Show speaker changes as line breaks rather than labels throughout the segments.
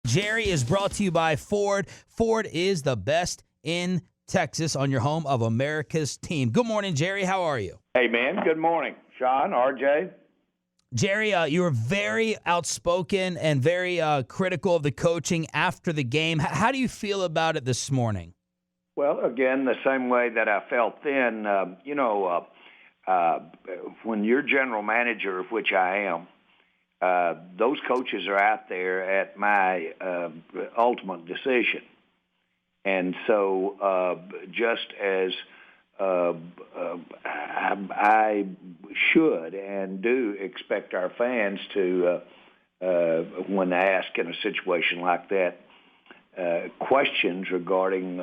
Jerry is brought to you by Ford. Ford is the best in Texas on your home of America's team. Good morning, Jerry. How are you?
Hey, man. Good morning. Sean, RJ.
Jerry, you were very outspoken and very critical of the coaching after the game. How do you feel about it this morning?
Well, again, the same way that I felt then, when you're general manager, of which I am, those coaches are out there at my ultimate decision. And so just as I should and do expect our fans to, when asked in a situation like that, questions regarding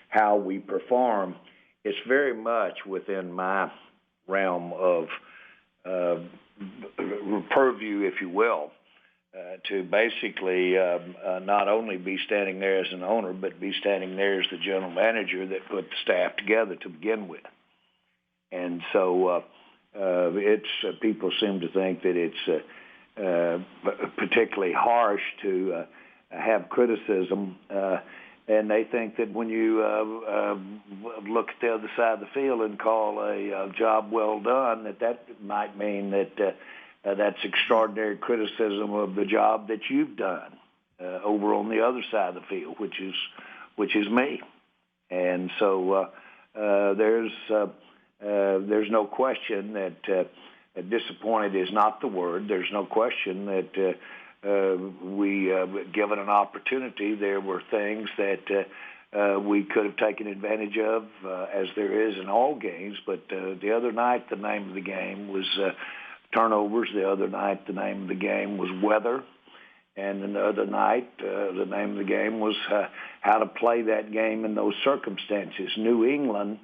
how we perform, it's very much within my realm of purview, if you will, to basically not only be standing there as an owner, but be standing there as the general manager that put the staff together to begin with. And so people seem to think that it's particularly harsh to have criticism, and they think that when you look at the other side of the field and call a job well done, that might mean that that's extraordinary criticism of the job that you've done over on the other side of the field, which is me. And so there's no question that disappointed is not the word. There's no question that given an opportunity, there were things that we could have taken advantage of, as there is in all games. But the other night, the name of the game was turnovers. The other night, the name of the game was weather. And the other night, the name of the game was how to play that game in those circumstances. New England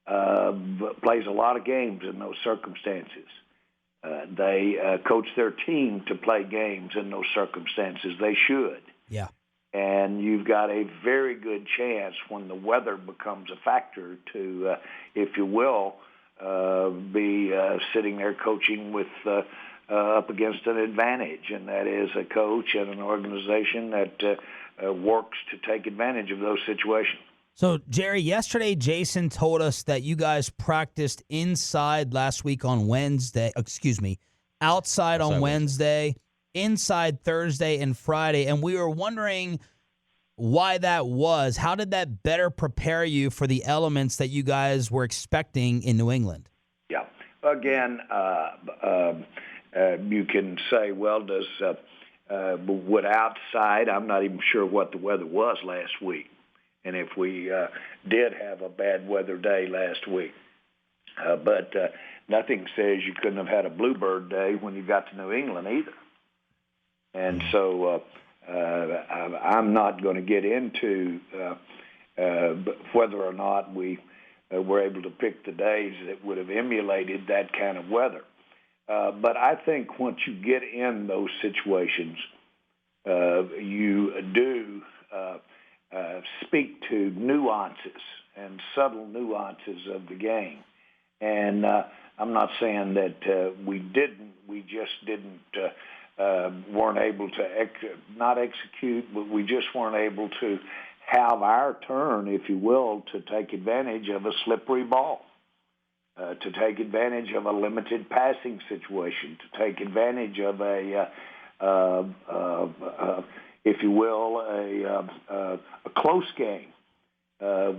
plays a lot of games in those circumstances. They coach their team to play games in those circumstances. They should.
Yeah.
And you've got a very good chance when the weather becomes a factor to, if you will, be sitting there coaching with up against an advantage, and that is a coach and an organization that works to take advantage of those situations.
So, Jerry, yesterday Jason told us that you guys practiced inside last week on Wednesday. Outside on Wednesday, inside Thursday and Friday, and we were wondering why that was. How did that better prepare you for the elements that you guys were expecting in New England?
Yeah. Again, you can say, well, would outside, I'm not even sure what the weather was last week. And if we did have a bad weather day last week. But nothing says you couldn't have had a bluebird day when you got to New England either. And so I'm not going to get into whether or not we were able to pick the days that would have emulated that kind of weather. But I think once you get in those situations, you do speak to nuances and subtle nuances of the game. And I'm not saying that we just weren't able to not execute, but we just weren't able to have our turn, if you will, to take advantage of a slippery ball, to take advantage of a limited passing situation, to take advantage of if you will, a close game.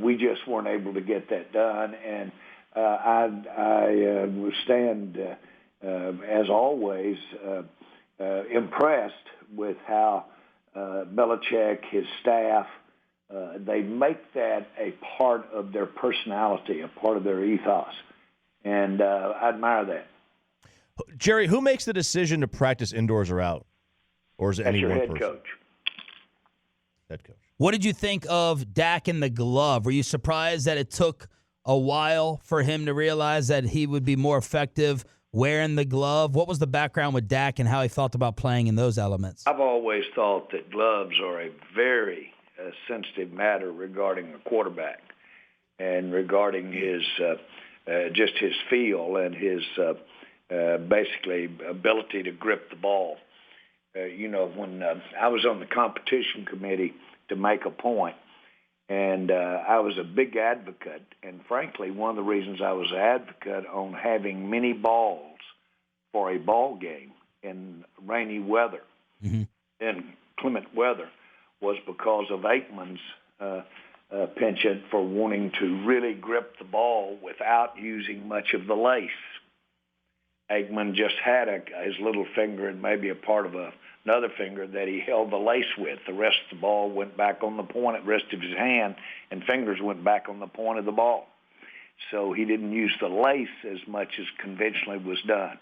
We just weren't able to get that done, and I stand, as always, impressed with how Belichick, his staff, they make that a part of their personality, a part of their ethos, and I admire that.
Jerry, who makes the decision to practice indoors or out? Or is it any one person?
That's your head coach.
Head coach.
What did you think of Dak and the glove? Were you surprised that it took a while for him to realize that he would be more effective wearing the glove? What was the background with Dak and how he felt about playing in those elements?
I've always thought that gloves are a very sensitive matter regarding a quarterback and regarding his just his feel and his basically ability to grip the ball. when I was on the competition committee to make a point, and I was a big advocate, and frankly, one of the reasons I was an advocate on having many balls for a ball game in rainy weather, in inclement weather, was because of Aikman's penchant for wanting to really grip the ball without using much of the lace. Aikman just had his little finger and maybe a part of another finger that he held the lace with. The rest of the ball went back on the point, the rest of his hand and fingers went back on the point of the ball. So he didn't use the lace as much as conventionally was done.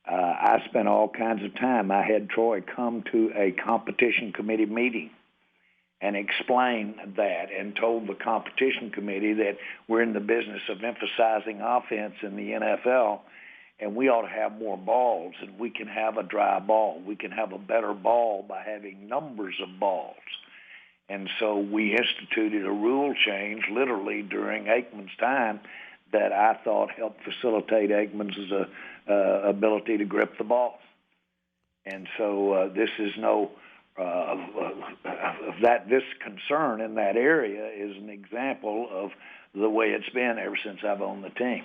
I spent all kinds of time. I had Troy come to a competition committee meeting and explain that and told the competition committee that we're in the business of emphasizing offense in the NFL, and we ought to have more balls, and we can have a dry ball. We can have a better ball by having numbers of balls. And so we instituted a rule change literally during Aikman's time that I thought helped facilitate Aikman's ability to grip the ball. And so this is this concern in that area is an example of the way it's been ever since I've owned the team.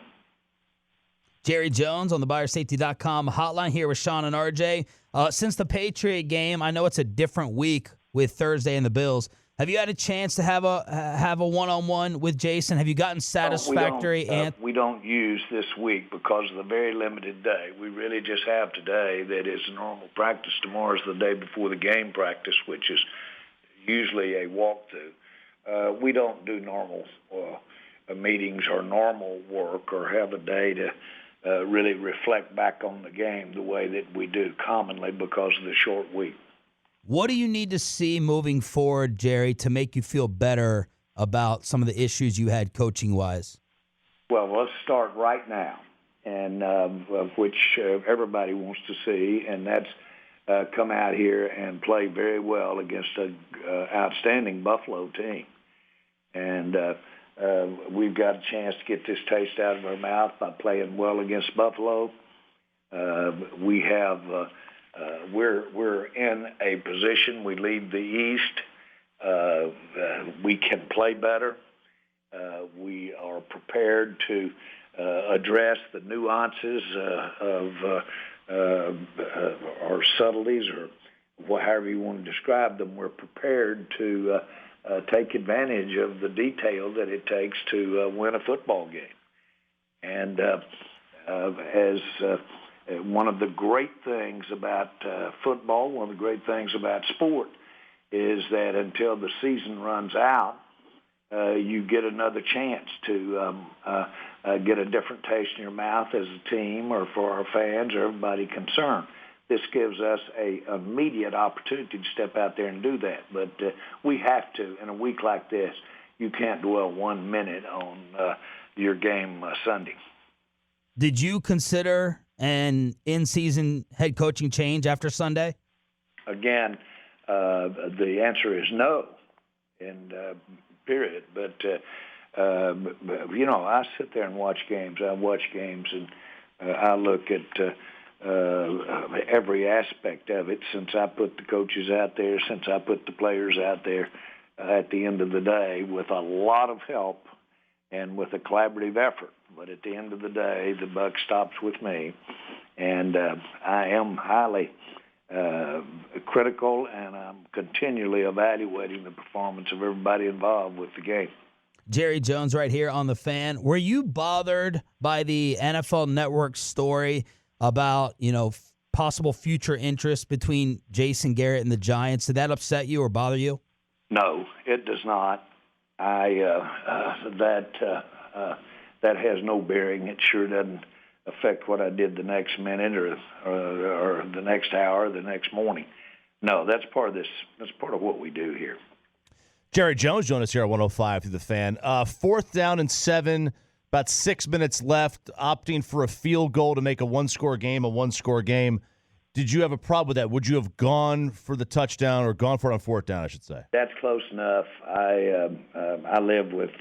Jerry Jones on the BuyerSafety.com hotline here with Sean and RJ. Since the Patriot game, I know it's a different week with Thursday and the Bills. Have you had a chance to have a one-on-one with Jason? Have you gotten satisfactory?
We don't use this week because of the very limited day. We really just have today that is normal practice. Tomorrow's the day before the game practice, which is usually a walkthrough. We don't do normal meetings or normal work or have a day to really reflect back on the game the way that we do commonly because of the short week.
What do you need to see moving forward, Jerry, to make you feel better about some of the issues you had coaching-wise?
Well, let's start right now, and which everybody wants to see, and that's come out here and play very well against an outstanding Buffalo team. And we've got a chance to get this taste out of our mouth by playing well against Buffalo. We have we're in a position. We lead the East. We can play better. We are prepared to address the nuances of our subtleties, or however you want to describe them. We're prepared to take advantage of the detail that it takes to win a football game. And one of the great things about football, one of the great things about sport, is that until the season runs out, you get another chance to get a different taste in your mouth as a team or for our fans or everybody concerned. This gives us an immediate opportunity to step out there and do that. But we have to, in a week like this, you can't dwell 1 minute on your game Sunday.
Did you consider an in-season head coaching change after Sunday?
Again, the answer is no, and period. But, I sit there and watch games. I watch games, and I look at every aspect of it since I put the coaches out there, since I put the players out there at the end of the day with a lot of help and with a collaborative effort. But at the end of the day, the buck stops with me, and I am highly critical, and I'm continually evaluating the performance of everybody involved with the game.
Jerry Jones right here on The Fan. Were you bothered by the NFL Network story about, possible future interest between Jason Garrett and the Giants? Did that upset you or bother you?
No, it does not. That has no bearing. It sure doesn't affect what I did the next minute or the next hour, or the next morning. No, that's part of this. That's part of what we do here.
Jerry Jones joined us here at 105 through The Fan. 4th down and 7, about 6 minutes left, opting for a field goal to make a one-score game. Did you have a problem with that? Would you have gone for the touchdown or gone for it on 4th down, I should say?
That's close enough. I live with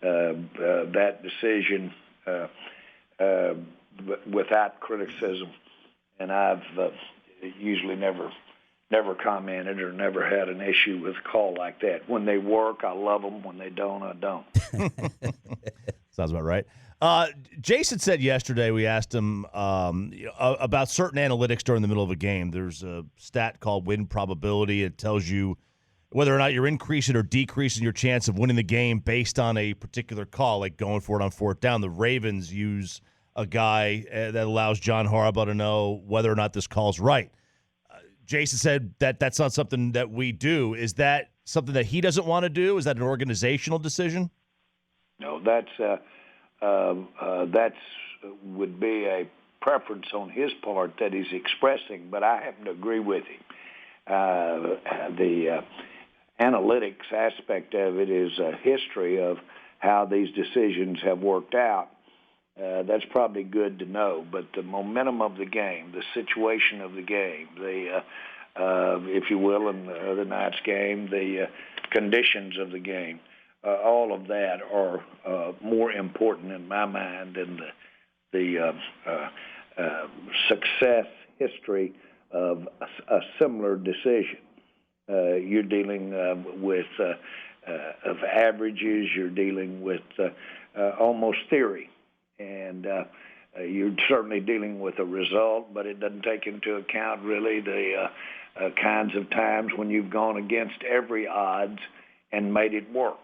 that decision without criticism, and I've usually never commented or never had an issue with a call like that. When they work, I love them. When they don't, I don't.
Sounds about right. Jason said yesterday, we asked him about certain analytics during the middle of a game. There's a stat called win probability. It tells you whether or not you're increasing or decreasing your chance of winning the game based on a particular call, like going for it on fourth down. The Ravens use a guy that allows John Harbaugh to know whether or not this call's right. Jason said that that's not something that we do. Is that something that he doesn't want to do? Is that an organizational decision?
No, that's would be a preference on his part that he's expressing, but I happen to agree with him. The analytics aspect of it is a history of how these decisions have worked out. That's probably good to know, but the momentum of the game, the situation of the game, if you will, in the other night's game, the conditions of the game, all of that are more important in my mind than the success history of a similar decision. You're dealing with of averages. You're dealing with almost theory. And you're certainly dealing with a result, but it doesn't take into account really the kinds of times when you've gone against every odds and made it work.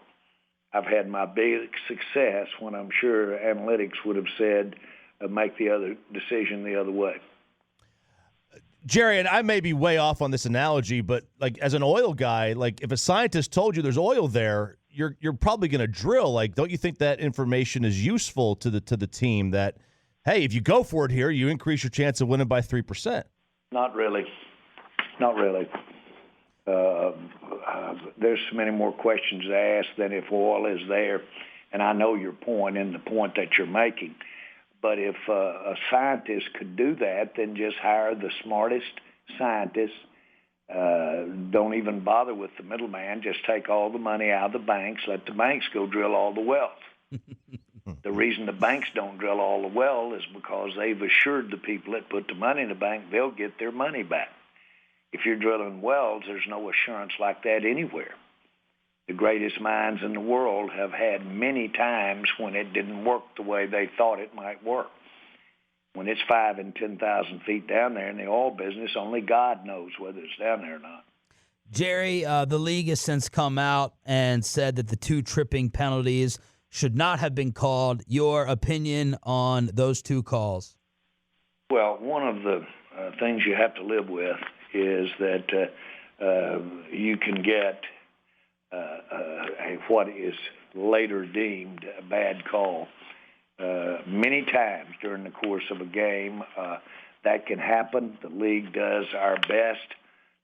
I've had my big success when I'm sure analytics would have said make the other decision the other way.
Jerry, and I may be way off on this analogy, but like as an oil guy, like if a scientist told you there's oil there, you're probably going to drill. Like, don't you think that information is useful to the team? That hey, if you go for it here, you increase your chance of winning by 3%.
Not really. There's so many more questions to ask than if oil is there, and I know your point and the point that you're making. But if a scientist could do that, then just hire the smartest scientists. Don't even bother with the middleman. Just take all the money out of the banks. Let the banks go drill all the wells. The reason the banks don't drill all the wells is because they've assured the people that put the money in the bank they'll get their money back. If you're drilling wells, there's no assurance like that anywhere. The greatest minds in the world have had many times when it didn't work the way they thought it might work. When it's 5,000 and 10,000 feet down there in the oil business, only God knows whether it's down there or not.
Jerry, the league has since come out and said that the 2 tripping penalties should not have been called. Your opinion on those 2 calls?
Well, one of the things you have to live with is that you can get what is later deemed a bad call. Many times during the course of a game, that can happen. The league does our best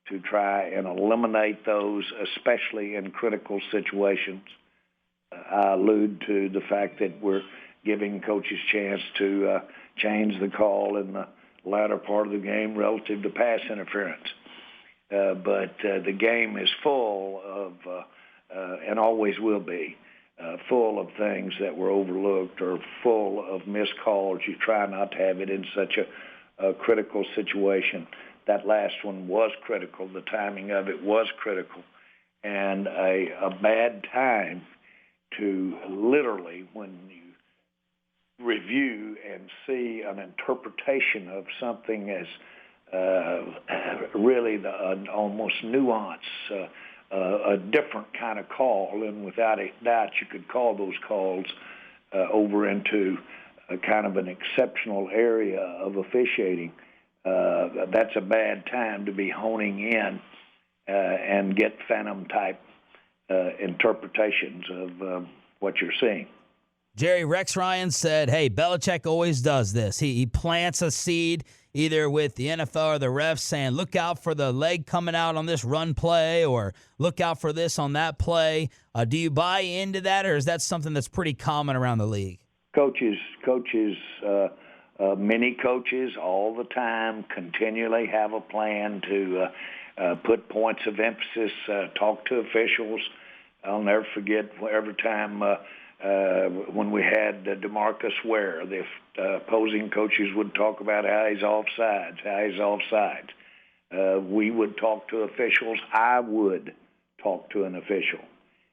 to try and eliminate those, especially in critical situations. I allude to the fact that we're giving coaches chance to change the call in the latter part of the game relative to pass interference. But the game is full of, and always will be, full of things that were overlooked or full of missed calls. You try not to have it in such a critical situation. That last one was critical. The timing of it was critical. And a bad time to literally, when you review and see an interpretation of something as really an almost nuance, a different kind of call, and without a doubt you could call those calls over into a kind of an exceptional area of officiating. That's a bad time to be honing in and get phantom-type interpretations of what you're seeing.
Jerry, Rex Ryan said, hey, Belichick always does this. He plants a seed either with the NFL or the refs saying, look out for the leg coming out on this run play or look out for this on that play. Do you buy into that, or is that something that's pretty common around the league?
Coaches, many coaches all the time continually have a plan to put points of emphasis, talk to officials. I'll never forget every time when we had DeMarcus Ware, the opposing coaches would talk about how he's offsides. we would talk to officials. I would talk to an official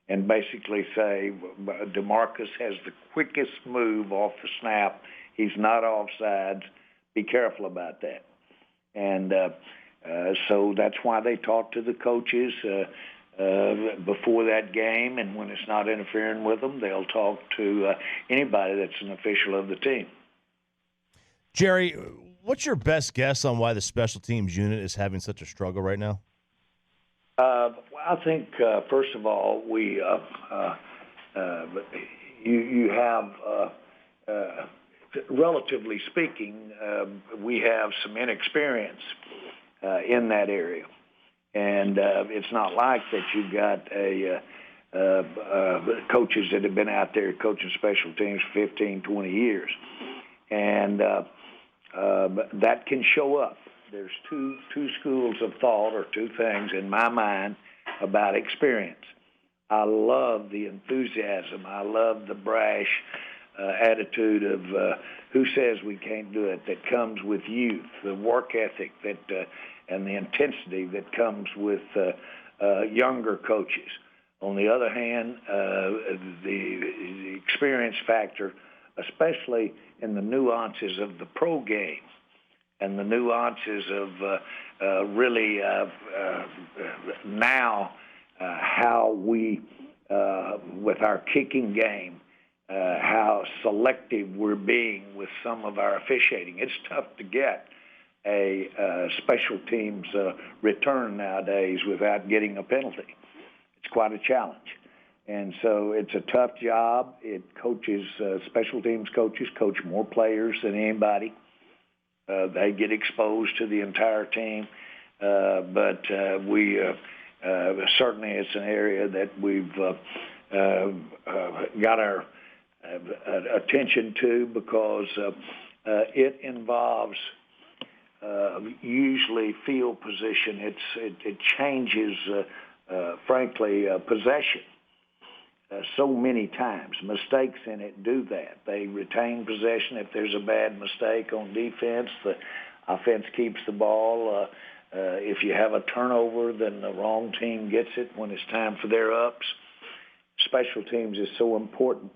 and basically say, DeMarcus has the quickest move off the snap. He's not offsides. Be careful about that. And so that's why they talk to the coaches before that game, and when it's not interfering with them, they'll talk to anybody that's an official of the team.
Jerry, what's your best guess on why the special teams unit is having such a struggle right now?
I think, first of all, you have, relatively speaking, we have some inexperience in that area. And it's not like that you've got coaches that have been out there coaching special teams for 15, 20 years. And that can show up. There's two schools of thought, or two things in my mind about experience. I love the enthusiasm. I love the brash attitude of who says we can't do it, that comes with youth, the work ethic that and the intensity that comes with younger coaches. On the other hand, the experience factor, especially in the nuances of the pro game and the nuances of really now how we, with our kicking game, how selective we're being with some of our officiating. It's tough to get a special teams return nowadays without getting a penalty. It's quite a challenge. And so it's a tough job. It coaches, special teams coaches coach more players than anybody. They get exposed to the entire team. But we certainly it's an area that we've got our attention to, because it involves usually field position. It changes, frankly, possession so many times. Mistakes in it do that. They retain possession. If there's a bad mistake on defense, the offense keeps the ball. If you have a turnover, then the wrong team gets it when it's time for their ups. Special teams is so important.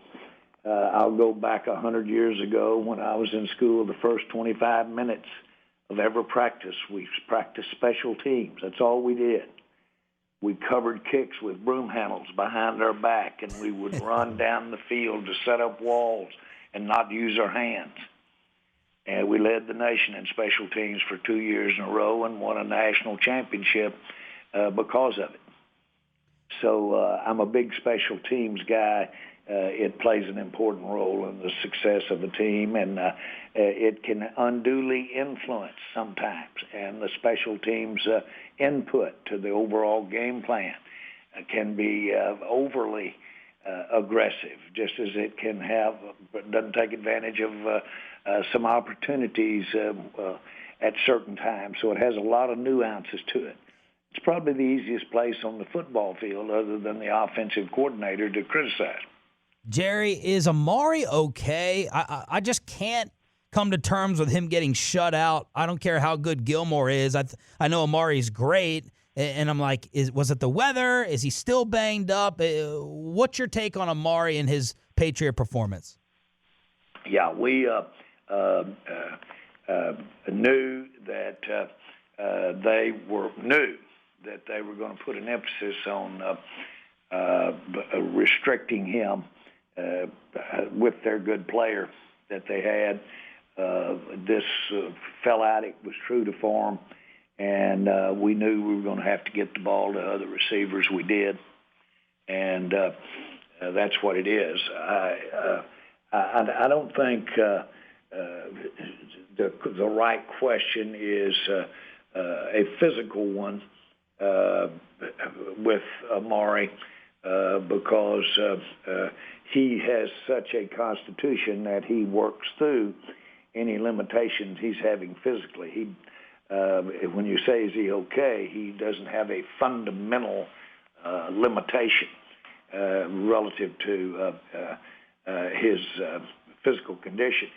I'll go back 100 years ago when I was in school. The first 25 minutes of every practice, we practiced special teams. That's all we did. We covered kicks with broom handles behind our back, and we would run down the field to set up walls and not use our hands. And we led the nation in special teams for 2 years in a row and won a national championship because of it. So I'm a big special teams guy. It plays an important role in the success of a team, and it can unduly influence sometimes. And the special teams input to the overall game plan can be overly aggressive, just as it can have, but doesn't take advantage of some opportunities at certain times. So it has a lot of nuances to it. It's probably the easiest place on the football field, other than the offensive coordinator, to criticize.
Jerry, is Amari okay? I just can't come to terms with him getting shut out. I don't care how good Gilmore is. I know Amari's great, and I'm like, was it the weather? Is he still banged up? What's your take on Amari and his Patriot performance?
Yeah, we knew that they were going to put an emphasis on restricting him with their good player that they had. This fell out. It was true to form, and we knew we were going to have to get the ball to other receivers. We did, and that's what it is. I don't think the right question is a physical one with Amari because he has such a constitution that he works through any limitations he's having physically. When you say is he okay, he doesn't have a fundamental limitation relative to his physical condition.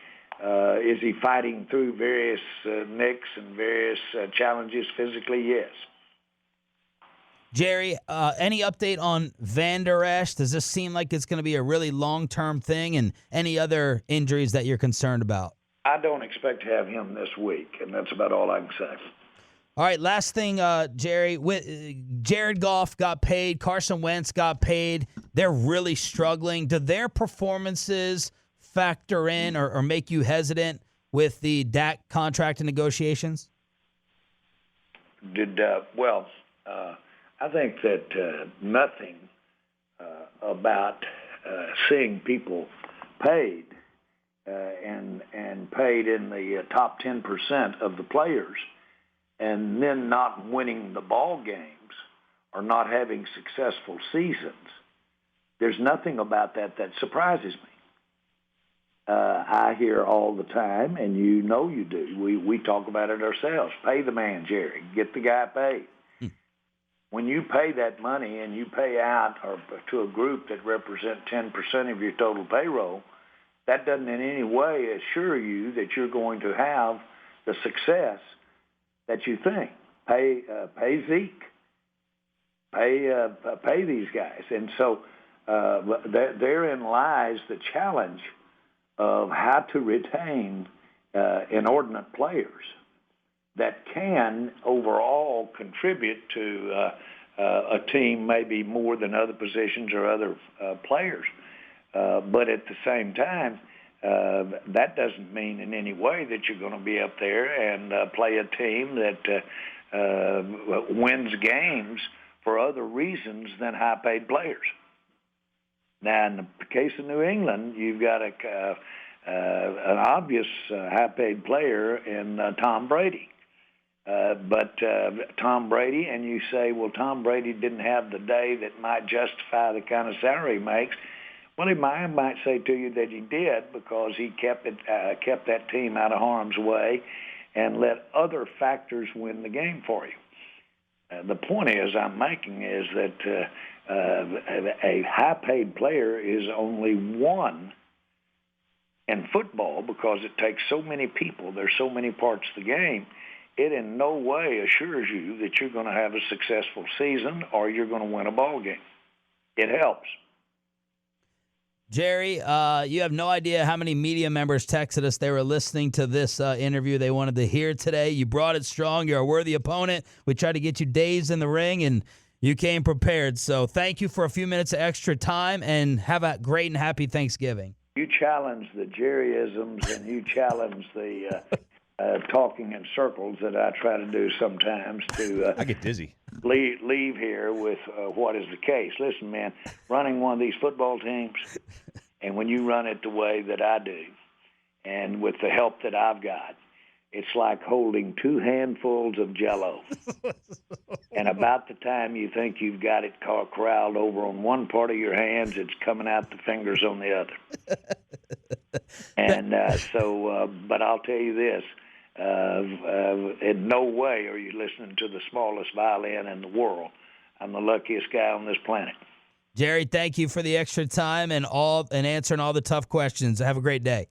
Is he fighting through various nicks and various challenges physically? Yes.
Jerry, any update on Van Der Esch? Does this seem like it's going to be a really long-term thing, and any other injuries that you're concerned about?
I don't expect to have him this week, and that's about all I can say.
All right, last thing, Jerry. Jared Goff got paid. Carson Wentz got paid. They're really struggling. Do their performances factor in or make you hesitant with the Dak contract and negotiations?
I think that nothing about seeing people paid and paid in the top 10% of the players and then not winning the ball games or not having successful seasons. There's nothing about that surprises me. I hear all the time, and you know you do. We talk about it ourselves. Pay the man, Jerry. Get the guy paid. When you pay that money and you pay out or to a group that represent 10% of your total payroll, that doesn't in any way assure you that you're going to have the success that you think. Pay Zeke. Pay these guys. And so therein lies the challenge of how to retain inordinate players that can overall contribute to a team maybe more than other positions or other players. But at the same time, that doesn't mean in any way that you're going to be up there and play a team that wins games for other reasons than high-paid players. Now, in the case of New England, you've got an obvious high-paid player in Tom Brady. But Tom Brady, and you say, well, Tom Brady didn't have the day that might justify the kind of salary he makes. Well, I might say to you that he did because he kept that team out of harm's way and let other factors win the game for you. The point I'm making is that a high-paid player is only one in football because it takes so many people. There's so many parts of the game. It in no way assures you that you're going to have a successful season or you're going to win a ball game. It helps.
Jerry, you have no idea how many media members texted us. They were listening to this interview they wanted to hear today. You brought it strong. You're a worthy opponent. We tried to get you days in the ring, and you came prepared. So thank you for a few minutes of extra time, and have a great and happy Thanksgiving.
You challenge the Jerryisms, and you challenge the talking in circles that I try to do sometimes to
I get dizzy.
Leave here with what is the case. Listen, man, running one of these football teams, and when you run it the way that I do, and with the help that I've got, it's like holding two handfuls of Jell-O. And about the time you think you've got it corralled over on one part of your hands, it's coming out the fingers on the other. And but I'll tell you this. In no way are you listening to the smallest violin in the world. I'm the luckiest guy on this planet.
Jerry, thank you for the extra time and answering all the tough questions. Have a great day.